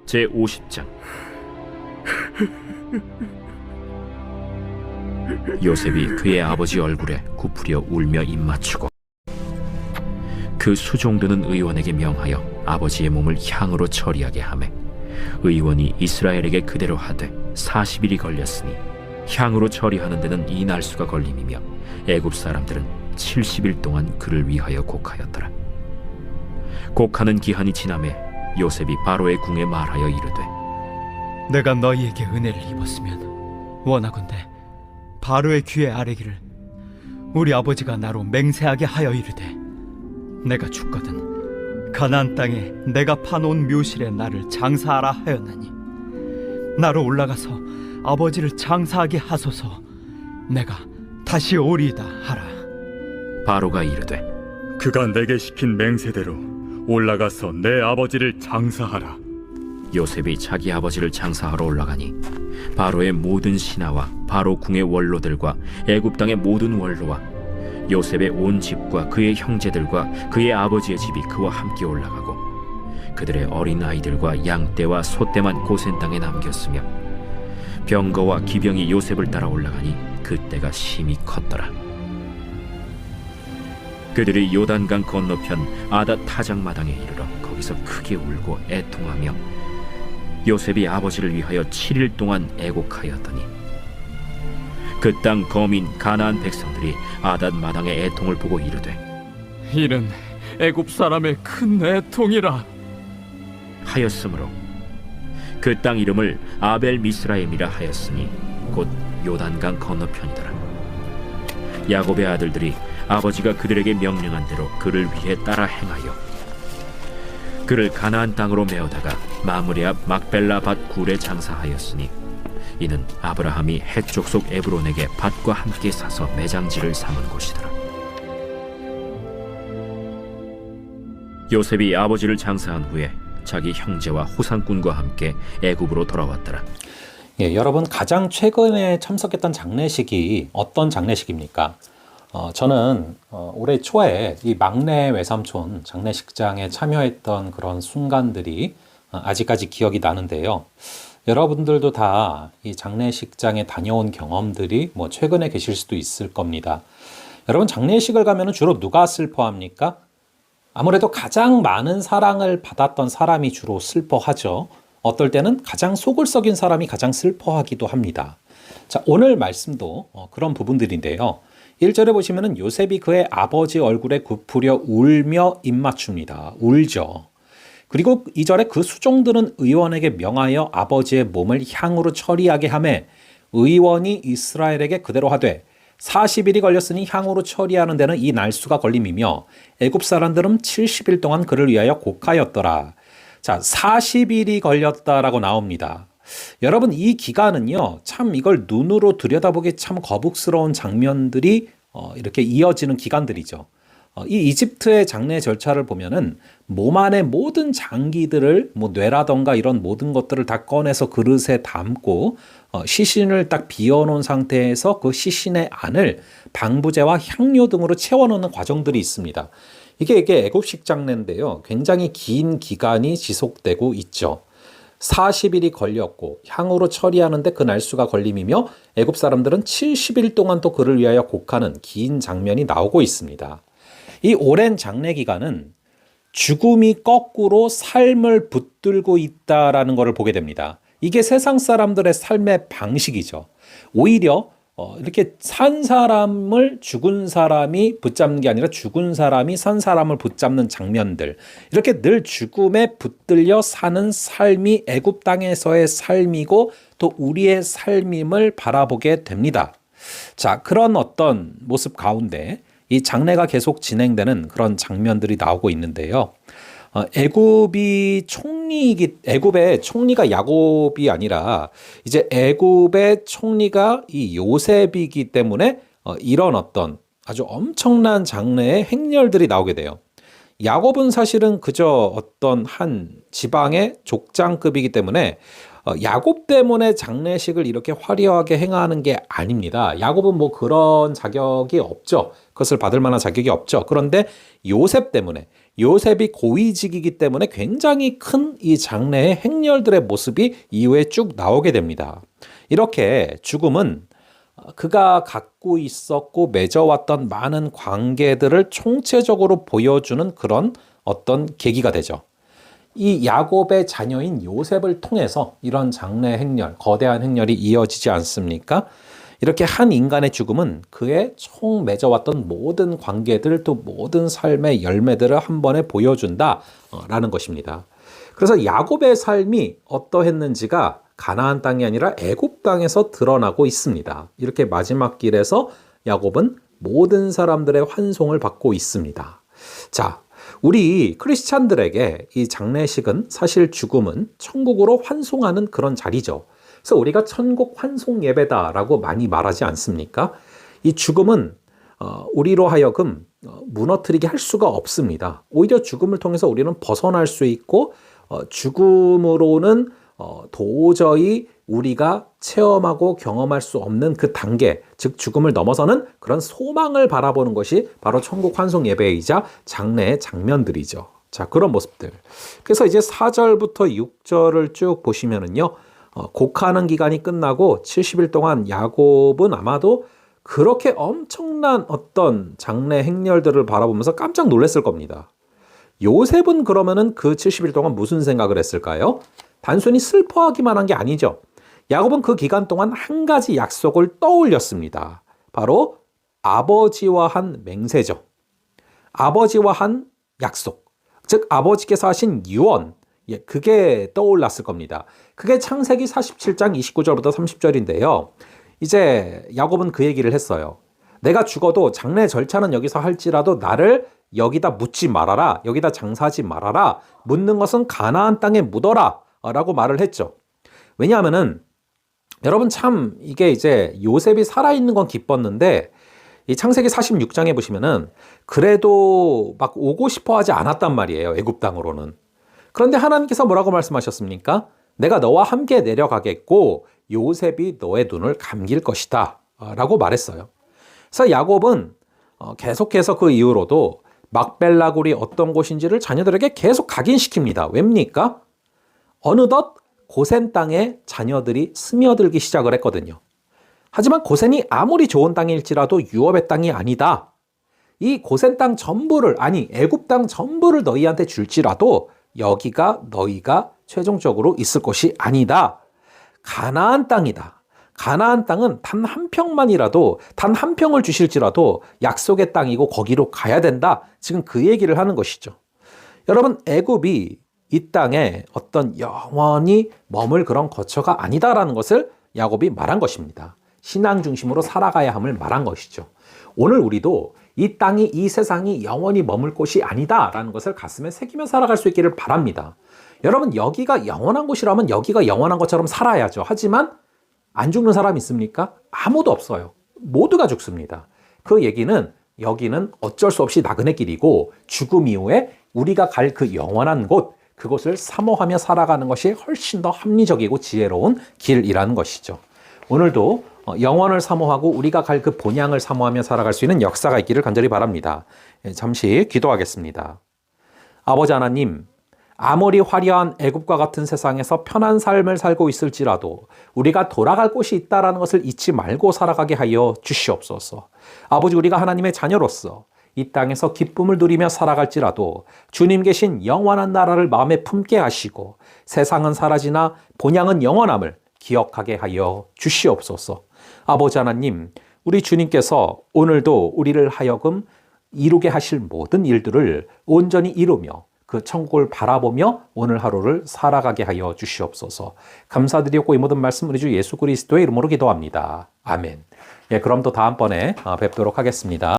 제50장. 요셉이 그의 아버지 얼굴에 굽으려 울며 입맞추고 그 수종드는 의원에게 명하여 아버지의 몸을 향으로 처리하게 하매 의원이 이스라엘에게 그대로 하되 40일이 걸렸으니 향으로 처리하는 데는 이 날수가 걸림이며 애굽 사람들은 70일 동안 그를 위하여 곡하였더라. 곡하는 기한이 지나매 요셉이 바로의 궁에 말하여 이르되 내가 너희에게 은혜를 입었으면 원하건대 바로의 귀에 아뢰기를 우리 아버지가 나로 맹세하게 하여 이르되 내가 죽거든 가나안 땅에 내가 파놓은 묘실에 나를 장사하라 하였나니 나로 올라가서 아버지를 장사하게 하소서 내가 다시 오리이다 하라. 바로가 이르되 그가 내게 시킨 맹세대로 올라가서 내 아버지를 장사하라. 요셉이 자기 아버지를 장사하러 올라가니 바로의 모든 신하와 바로 궁의 원로들과 애굽 땅의 모든 원로와 요셉의 온 집과 그의 형제들과 그의 아버지의 집이 그와 함께 올라가고 그들의 어린 아이들과 양떼와 소떼만 고센 땅에 남겼으며 병거와 기병이 요셉을 따라 올라가니 그때가 심히 컸더라. 그들이 요단강 건너편 아닷 타작마당에 이르러 거기서 크게 울고 애통하며 요셉이 아버지를 위하여 7일 동안 애곡하였더니 그 땅 거민 가나안 백성들이 아닷 마당의 애통을 보고 이르되 이는 애굽 사람의 큰 애통이라 하였으므로 그 땅 이름을 아벨 미스라임이라 하였으니 곧 요단강 건너편이더라. 야곱의 아들들이 아버지가 그들에게 명령한 대로 그를 위해 따라 행하여 그를 가나안 땅으로 메어다가 마므레 앞 막벨라 밭 굴에 장사하였으니 이는 아브라함이 헷 족속 에브론에게 밭과 함께 사서 매장지를 삼은 곳이더라. 요셉이 아버지를 장사한 후에 자기 형제와 호상꾼과 함께 애굽으로 돌아왔더라. 여러분 가장 최근에 참석했던 장례식이 어떤 장례식입니까? 저는 올해 초에 이 막내 외삼촌 장례식장에 참여했던 그런 순간들이 아직까지 기억이 나는데요. 여러분들도 다 이 장례식장에 다녀온 경험들이 최근에 계실 수도 있을 겁니다. 여러분 장례식을 가면 주로 누가 슬퍼합니까? 아무래도 가장 많은 사랑을 받았던 사람이 주로 슬퍼하죠. 어떨 때는 가장 속을 썩인 사람이 가장 슬퍼하기도 합니다. 자, 오늘 말씀도 그런 부분들인데요. 1절에 보시면은 요셉이 그의 아버지 얼굴에 굽으려 울며 입맞춥니다. 울죠. 그리고 2절에 그 수종들은 의원에게 명하여 아버지의 몸을 향으로 처리하게 하매 의원이 이스라엘에게 그대로 하되 40일이 걸렸으니 향으로 처리하는 데는 이 날수가 걸림이며 애굽 사람들은 70일 동안 그를 위하여 곡하였더라. 자, 40일이 걸렸다라고 나옵니다. 여러분 이 기간은요 참 이걸 눈으로 들여다보기 참 거북스러운 장면들이 이렇게 이어지는 기간들이죠. 이 이집트의 장례 절차를 보면은 몸 안의 모든 장기들을 뇌라던가 이런 모든 것들을 다 꺼내서 그릇에 담고 시신을 딱 비워놓은 상태에서 그 시신의 안을 방부제와 향료 등으로 채워넣는 과정들이 있습니다. 이게 애굽식 장례인데요. 굉장히 긴 기간이 지속되고 있죠. 40일이 걸렸고 향으로 처리하는데 그 날수가 걸림이며 애굽 사람들은 70일 동안 또 그를 위하여 곡하는 긴 장면이 나오고 있습니다. 이 오랜 장례 기간은 죽음이 거꾸로 삶을 붙들고 있다라는 것을 보게 됩니다. 이게 세상 사람들의 삶의 방식이죠. 오히려 이렇게 산 사람을 죽은 사람이 붙잡는 게 아니라 죽은 사람이 산 사람을 붙잡는 장면들, 이렇게 늘 죽음에 붙들려 사는 삶이 애굽 땅에서의 삶이고 또 우리의 삶임을 바라보게 됩니다. 자, 그런 어떤 모습 가운데 이 장례가 계속 진행되는 그런 장면들이 나오고 있는데요. 애굽의 총리가 야곱이 아니라 이제 애굽의 총리가 이 요셉이기 때문에 이런 어떤 아주 엄청난 장래의 행렬들이 나오게 돼요. 야곱은 사실은 그저 어떤 한 지방의 족장급이기 때문에 야곱 때문에 장례식을 이렇게 화려하게 행하는 게 아닙니다. 야곱은 뭐 그런 자격이 없죠. 그것을 받을 만한 자격이 없죠. 그런데 요셉 때문에, 요셉이 고위직이기 때문에 굉장히 큰 이 장래의 행렬들의 모습이 이후에 쭉 나오게 됩니다. 이렇게 죽음은 그가 갖고 있었고 맺어왔던 많은 관계들을 총체적으로 보여주는 그런 어떤 계기가 되죠. 이 야곱의 자녀인 요셉을 통해서 이런 장래 행렬, 거대한 행렬이 이어지지 않습니까? 이렇게 한 인간의 죽음은 그의 총 맺어왔던 모든 관계들 또 모든 삶의 열매들을 한 번에 보여준다라는 것입니다. 그래서 야곱의 삶이 어떠했는지가 가나안 땅이 아니라 애굽 땅에서 드러나고 있습니다. 이렇게 마지막 길에서 야곱은 모든 사람들의 환송을 받고 있습니다. 자, 우리 크리스찬들에게 이 장례식은 사실 죽음은 천국으로 환송하는 그런 자리죠. 그래서 우리가 천국 환송 예배다라고 많이 말하지 않습니까? 이 죽음은 우리로 하여금 무너뜨리게 할 수가 없습니다. 오히려 죽음을 통해서 우리는 벗어날 수 있고 죽음으로는 도저히 우리가 체험하고 경험할 수 없는 그 단계, 즉 죽음을 넘어서는 그런 소망을 바라보는 것이 바로 천국 환송 예배이자 장래의 장면들이죠. 자, 그런 모습들. 그래서 이제 4절부터 6절을 쭉 보시면은요, 곡하는 기간이 끝나고 70일 동안 야곱은 아마도 그렇게 엄청난 어떤 장래 행렬들을 바라보면서 깜짝 놀랐을 겁니다. 요셉은 그러면은 그 70일 동안 무슨 생각을 했을까요? 단순히 슬퍼하기만 한 게 아니죠. 야곱은 그 기간 동안 한 가지 약속을 떠올렸습니다. 바로 아버지와 한 맹세죠. 아버지와 한 약속. 즉 아버지께서 하신 유언. 그게 떠올랐을 겁니다. 그게 창세기 47장 29절부터 30절인데요. 이제 야곱은 그 얘기를 했어요. 내가 죽어도 장래 절차는 여기서 할지라도 나를 여기다 묻지 말아라. 여기다 장사하지 말아라. 묻는 것은 가나안 땅에 묻어라. 라고 말을 했죠. 왜냐하면은 여러분 참 이게 이제 요셉이 살아있는 건 기뻤는데 이 창세기 46장에 보시면은 그래도 막 오고 싶어 하지 않았단 말이에요. 애굽 땅으로는. 그런데 하나님께서 뭐라고 말씀하셨습니까? 내가 너와 함께 내려가겠고 요셉이 너의 눈을 감길 것이다 라고 말했어요. 그래서 야곱은 계속해서 그 이후로도 막벨라굴이 어떤 곳인지를 자녀들에게 계속 각인시킵니다. 왜입니까? 어느덧 고센 땅에 자녀들이 스며들기 시작을 했거든요. 하지만 고센이 아무리 좋은 땅일지라도 유업의 땅이 아니다. 이 고센 땅 전부를, 아니 애굽 땅 전부를 너희한테 줄지라도 여기가 너희가 최종적으로 있을 곳이 아니다. 가나안 땅이다. 가나안 땅은 단 한 평만이라도, 단 한 평을 주실지라도 약속의 땅이고 거기로 가야 된다. 지금 그 얘기를 하는 것이죠. 여러분, 애굽이 이 땅에 어떤 영원히 머물 그런 거처가 아니다라는 것을 야곱이 말한 것입니다. 신앙 중심으로 살아가야 함을 말한 것이죠. 오늘 우리도 이 땅이, 이 세상이 영원히 머물 곳이 아니다라는 것을 가슴에 새기며 살아갈 수 있기를 바랍니다. 여러분, 여기가 영원한 곳이라면 여기가 영원한 것처럼 살아야죠. 하지만 안 죽는 사람 있습니까? 아무도 없어요. 모두가 죽습니다. 그 얘기는 여기는 어쩔 수 없이 나그네 길이고 죽음 이후에 우리가 갈 그 영원한 곳, 그것을 사모하며 살아가는 것이 훨씬 더 합리적이고 지혜로운 길이라는 것이죠. 오늘도 영원을 사모하고 우리가 갈 그 본향을 사모하며 살아갈 수 있는 역사가 있기를 간절히 바랍니다. 잠시 기도하겠습니다. 아버지 하나님, 아무리 화려한 애굽과 같은 세상에서 편한 삶을 살고 있을지라도 우리가 돌아갈 곳이 있다는 것을 잊지 말고 살아가게 하여 주시옵소서. 아버지, 우리가 하나님의 자녀로서 이 땅에서 기쁨을 누리며 살아갈지라도 주님 계신 영원한 나라를 마음에 품게 하시고 세상은 사라지나 본향은 영원함을 기억하게 하여 주시옵소서. 아버지 하나님, 우리 주님께서 오늘도 우리를 하여금 이루게 하실 모든 일들을 온전히 이루며 그 천국을 바라보며 오늘 하루를 살아가게 하여 주시옵소서. 감사드리고 이 모든 말씀 우리 주 예수 그리스도의 이름으로 기도합니다. 아멘. 그럼 또 다음번에 뵙도록 하겠습니다.